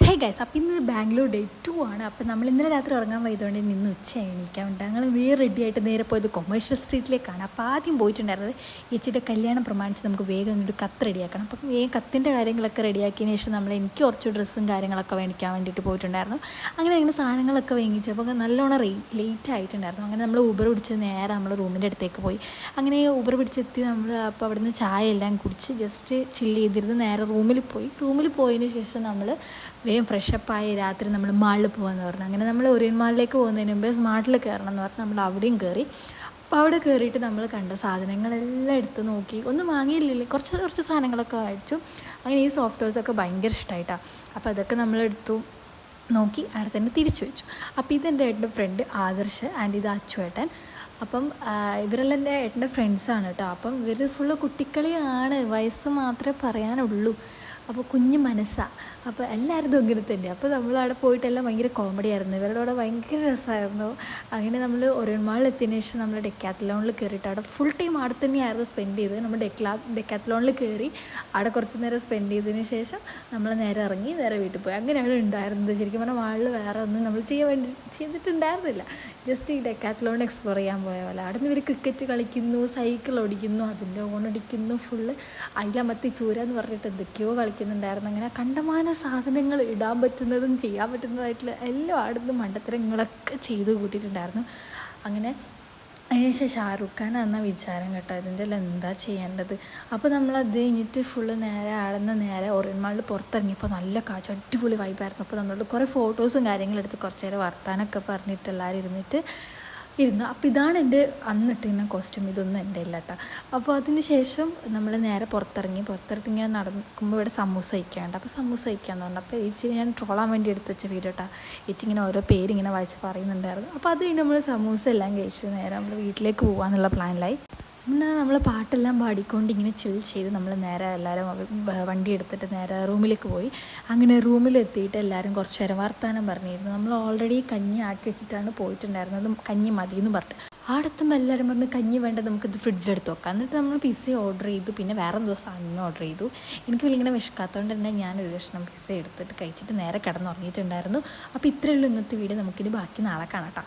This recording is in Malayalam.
ഹേ ഗൈസ്, അപ്പോൾ ഇന്ന് ബാംഗ്ലൂർ ഡേ 2 ആണ്. അപ്പോൾ നമ്മൾ ഇന്നലെ രാത്രി ഉറങ്ങാൻ പോയതുകൊണ്ട് ഇന്ന് ഉച്ച എണീക്കാൻ വേണ്ടി ഞങ്ങൾ റെഡി ആയിട്ട് നേരെ പോയത് കൊമേഴ്ഷ്യൽ സ്ട്രീറ്റിലേക്കാണ്. അപ്പോൾ ആദ്യം പോയിട്ടുണ്ടായിരുന്നത് ചേച്ചിയുടെ കല്യാണം പ്രമാണിച്ച് നമുക്ക് വേഗം ഒരു കത്ത് റെഡിയാക്കണം. അപ്പം ഈ കത്തിൻ്റെ കാര്യങ്ങളൊക്കെ റെഡിയാക്കിയതിന് ശേഷം എനിക്ക് കുറച്ച് ഡ്രസ്സും കാര്യങ്ങളൊക്കെ മേടിക്കാൻ വേണ്ടിയിട്ട് പോയിട്ടുണ്ടായിരുന്നു. അങ്ങനെ സാധനങ്ങളൊക്കെ വാങ്ങിച്ചു. അപ്പോൾ നല്ലോണം ലേറ്റ് ആയിട്ടുണ്ടായിരുന്നു. അങ്ങനെ നമ്മൾ ഊബർ പിടിച്ച് നേരെ നമ്മൾ റൂമിൻ്റെ അടുത്തേക്ക് പോയി. അങ്ങനെ ഊബർ പിടിച്ചെത്തി നമ്മൾ അപ്പോൾ അവിടുന്ന് ചായ എല്ലാം കുടിച്ച് ജസ്റ്റ് ചില്ല് ചെയ്തിരുന്ന് നേരെ റൂമിൽ പോയതിന് ശേഷം നമ്മൾ വേഗം ഫ്രഷപ്പായി രാത്രി നമ്മൾ മാളിൽ പോകാമെന്ന് പറഞ്ഞു. അങ്ങനെ നമ്മൾ ഒറിയൻ മാളിലേക്ക് പോകുന്നതിന് മുമ്പേ സ്മാർട്ടിൽ കയറണം എന്ന് പറഞ്ഞ് നമ്മൾ അവിടെയും കയറി. അപ്പോൾ അവിടെ കയറിയിട്ട് നമ്മൾ കണ്ട സാധനങ്ങളെല്ലാം എടുത്ത് നോക്കി. ഒന്നും വാങ്ങിയില്ലല്ലേ, കുറച്ച് സാധനങ്ങളൊക്കെ മേടിച്ചു. അങ്ങനെ ഈ സോഫ്റ്റ് ടോയ്സൊക്കെ ഭയങ്കര ഇഷ്ടമായിട്ടാണ്. അപ്പോൾ അതൊക്കെ നമ്മളെടുത്തു നോക്കി അവിടെ തന്നെ തിരിച്ചു വെച്ചു. അപ്പോൾ ഇതെൻ്റെ ഏട്ടൻ്റെ ഫ്രണ്ട് ആദർശ് ആൻഡ് ഇത് അച്ചുവേട്ടൻ. അപ്പം ഇവരെല്ലാം എൻ്റെ ഏട്ടൻ്റെ ഫ്രണ്ട്സാണ് കേട്ടോ. അപ്പം ഇവർ ഫുള്ള് കുട്ടിക്കളിയാണ്, വയസ്സ് മാത്രമേ പറയാനുള്ളൂ. അപ്പോൾ കുഞ്ഞു മനസ്സാണ്. അപ്പോൾ എല്ലാവരും ഇങ്ങനെ തന്നെ. അപ്പോൾ നമ്മളവിടെ പോയിട്ടെല്ലാം ഭയങ്കര കോമഡി ആയിരുന്നു. ഇവരുടെ അവിടെ ഭയങ്കര രസമായിരുന്നു. അങ്ങനെ നമ്മൾ ഒറിയൻ മാളിൽ എത്തിയതിന് ശേഷം നമ്മൾ ഡെക്കാത്തലോണിൽ കയറിയിട്ട് അവിടെ ഫുൾ ടൈം അവിടെ തന്നെയായിരുന്നു സ്പെൻഡ് ചെയ്തത്. നമ്മൾ ഡെക്കാത്തലോണിൽ കയറി അവിടെ കുറച്ച് നേരം സ്പെൻഡ് ചെയ്തതിന് ശേഷം നമ്മൾ നേരെ ഇറങ്ങി നേരെ വീട്ടിൽ പോയി. അങ്ങനെയാണ് ഉണ്ടായിരുന്നത്. ശരിക്കും പറഞ്ഞാൽ മാളിൽ വേറെ ഒന്നും നമ്മൾ ചെയ്തിട്ടുണ്ടായിരുന്നില്ല. ജസ്റ്റ് ഈ ഡെക്കാത്തലോൺ എക്സ്പ്ലോർ ചെയ്യാൻ പോയ പോലെ. അവിടെ നിന്ന് ഇവർ ക്രിക്കറ്റ് കളിക്കുന്നു, സൈക്കിൾ ഓടിക്കുന്നു, അതിൻ്റെ ഓണടിക്കുന്നു, ഫുള്ള് അയിലമത്തി ചൂര എന്ന് പറഞ്ഞിട്ട് എന്തൊക്കെയോ കളിക്കുന്നുണ്ടായിരുന്നു. അങ്ങനെ കണ്ടമാന സാധനങ്ങൾ ഇടാൻ പറ്റുന്നതും ചെയ്യാൻ പറ്റുന്നതായിട്ടുള്ള എല്ലാം അവിടുന്ന് മണ്ടത്തരങ്ങളൊക്കെ ചെയ്ത് കൂട്ടിയിട്ടുണ്ടായിരുന്നു. അങ്ങനെ അതിനുശേഷം ഷാറുഖ് ഖാൻ എന്ന വിചാരം കേട്ടോ, ഇതിൻ്റെ എല്ലാം എന്താ ചെയ്യേണ്ടത്. അപ്പോൾ നമ്മളത് കഴിഞ്ഞിട്ട് ഫുള്ള് നേരെ ആടുന്ന നേരെ ഒറിയൻ മാളിൽ പുറത്തിറങ്ങിയപ്പോൾ നല്ല കാറ്റും അടിപൊളി വൈബായിരുന്നു. അപ്പോൾ നമ്മളോട് കുറേ ഫോട്ടോസും കാര്യങ്ങളെടുത്ത് കുറച്ച് നേരം വർത്താനൊക്കെ പറഞ്ഞിട്ട് എല്ലാവരും ഇരുന്നു. അപ്പോൾ ഇതാണ് എൻ്റെ അന്നിട്ടിരുന്ന കോസ്റ്റ്യൂം. ഇതൊന്നും എൻ്റെ ഇല്ല കേട്ടോ. അപ്പോൾ അതിന് ശേഷം നമ്മൾ നേരെ പുറത്തിറങ്ങി ഇങ്ങനെ നടക്കുമ്പോൾ ഇവിടെ സമൂസ കഴിക്കാനുണ്ട്. അപ്പോൾ സമൂസ കഴിക്കാമെന്ന് പറഞ്ഞു. അപ്പോൾ ചേച്ചി ഞാൻ ട്രോളാൻ വേണ്ടി എടുത്ത് വെച്ച വീഡിയോ കേട്ടോ. ചേച്ചി ഇങ്ങനെ ഓരോ പേരിങ്ങനെ വായിച്ച് പറയുന്നുണ്ടായിരുന്നു. അപ്പോൾ അത് നമ്മൾ സമൂസ എല്ലാം കഴിച്ച് നേരെ നമ്മൾ വീട്ടിലേക്ക് പോകാമെന്നുള്ള പ്ലാനിലായി. പിന്നെ നമ്മൾ പാട്ടെല്ലാം പാടിക്കൊണ്ട് ഇങ്ങനെ ചിൽ ചെയ്ത് നമ്മൾ നേരെ എല്ലാവരും വണ്ടി എടുത്തിട്ട് നേരെ റൂമിലേക്ക് പോയി. അങ്ങനെ റൂമിലെത്തിയിട്ട് എല്ലാവരും കുറച്ച് നേരം വർത്താനം പറഞ്ഞിരുന്നു. നമ്മൾ ഓൾറെഡി കഞ്ഞി ആക്കി വെച്ചിട്ടാണ് പോയിട്ടുണ്ടായിരുന്നത്. കഞ്ഞി മതി എന്ന് പറഞ്ഞിട്ട് ആടെത്തുമ്പോൾ എല്ലാവരും പറഞ്ഞു കഞ്ഞി വേണ്ട, നമുക്കിത് ഫ്രിഡ്ജിലെടുത്ത് വെക്കാം. എന്നിട്ട് നമ്മൾ പിസ്സ ഓർഡർ ചെയ്തു. പിന്നെ വേറെ എന്തോ സാധനം ഓർഡർ ചെയ്തു. എനിക്ക് വലിയ വിശക്കാത്തതുകൊണ്ട് തന്നെ ഞാനൊരു കഷ്ണം പിസ്സ എടുത്തിട്ട് കഴിച്ചിട്ട് നേരെ കിടന്നുറങ്ങിയിട്ടുണ്ടായിരുന്നു. അപ്പോൾ ഇത്രയേ ഉള്ളൂ ഇന്നത്തെ വീഡിയോ. നമുക്കിനി ബാക്കി നാളെ കാണാം കേട്ടോ.